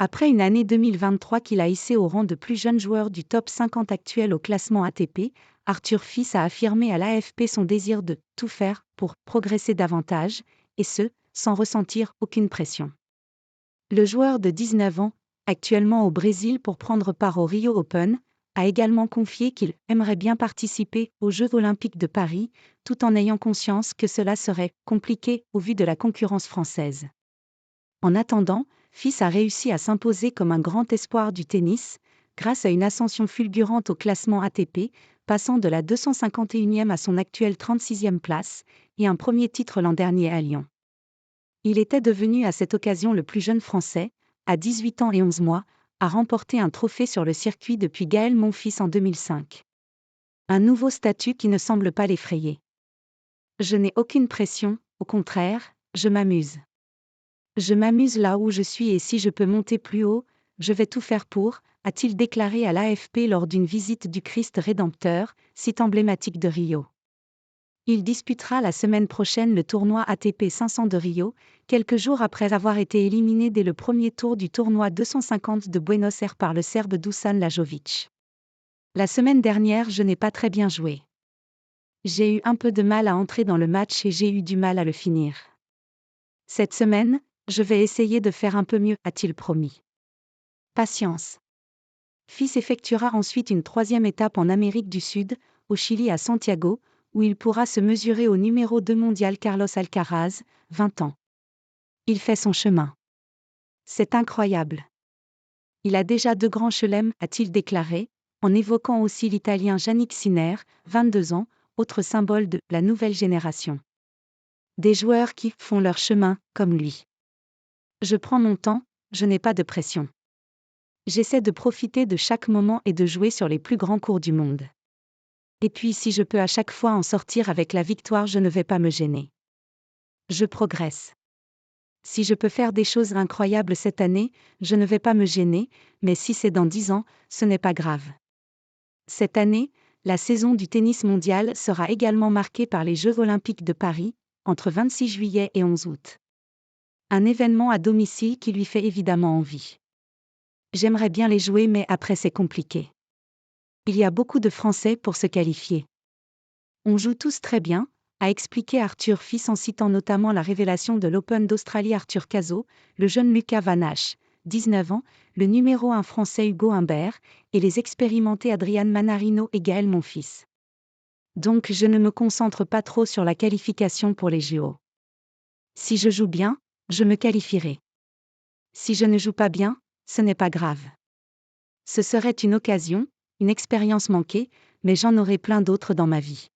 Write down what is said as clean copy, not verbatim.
Après une année 2023 qu'il a hissé au rang de plus jeune joueur du top 50 actuel au classement ATP, Arthur Fils a affirmé à l'AFP son désir de « tout faire » pour progresser davantage, et ce, sans ressentir aucune pression. Le joueur de 19 ans, actuellement au Brésil pour prendre part au Rio Open, a également confié qu'il aimerait bien participer aux Jeux Olympiques de Paris, tout en ayant conscience que cela serait compliqué au vu de la concurrence française. En attendant, Fils a réussi à s'imposer comme un grand espoir du tennis, grâce à une ascension fulgurante au classement ATP, passant de la 251e à son actuelle 36e place, et un premier titre l'an dernier à Lyon. Il était devenu à cette occasion le plus jeune Français, à 18 ans et 11 mois, à remporter un trophée sur le circuit depuis Gaël Monfils en 2005. Un nouveau statut qui ne semble pas l'effrayer. Je n'ai aucune pression, au contraire, je m'amuse. Je m'amuse là où je suis et si je peux monter plus haut, je vais tout faire pour, a-t-il déclaré à l'AFP lors d'une visite du Christ Rédempteur, site emblématique de Rio. Il disputera la semaine prochaine le tournoi ATP 500 de Rio, quelques jours après avoir été éliminé dès le premier tour du tournoi 250 de Buenos Aires par le Serbe Dusan Lajovic. La semaine dernière, je n'ai pas très bien joué. J'ai eu un peu de mal à entrer dans le match et j'ai eu du mal à le finir. Cette semaine, je vais essayer de faire un peu mieux, a-t-il promis. Patience. Fils effectuera ensuite une troisième étape en Amérique du Sud, au Chili à Santiago, où il pourra se mesurer au numéro 2 mondial Carlos Alcaraz, 20 ans. Il fait son chemin. C'est incroyable. Il a déjà 2 grands chelems, a-t-il déclaré, en évoquant aussi l'Italien Jannik Sinner, 22 ans, autre symbole de la nouvelle génération. Des joueurs qui font leur chemin, comme lui. Je prends mon temps, je n'ai pas de pression. J'essaie de profiter de chaque moment et de jouer sur les plus grands cours du monde. Et puis si je peux à chaque fois en sortir avec la victoire, je ne vais pas me gêner. Je progresse. Si je peux faire des choses incroyables cette année, je ne vais pas me gêner, mais si c'est dans 10 ans, ce n'est pas grave. Cette année, la saison du tennis mondial sera également marquée par les Jeux Olympiques de Paris, entre 26 juillet et 11 août. Un événement à domicile qui lui fait évidemment envie. J'aimerais bien les jouer mais après c'est compliqué. Il y a beaucoup de Français pour se qualifier. On joue tous très bien, a expliqué Arthur Fils en citant notamment la révélation de l'Open d'Australie Arthur Cazaux, le jeune Lucas Van Hache, 19 ans, le numéro 1 français Hugo Humbert, et les expérimentés Adrian Manarino et Gaël Monfils. Donc je ne me concentre pas trop sur la qualification pour les JO. Si je joue bien, je me qualifierai. Si je ne joue pas bien, ce n'est pas grave. Ce serait une occasion, une expérience manquée, mais j'en aurai plein d'autres dans ma vie.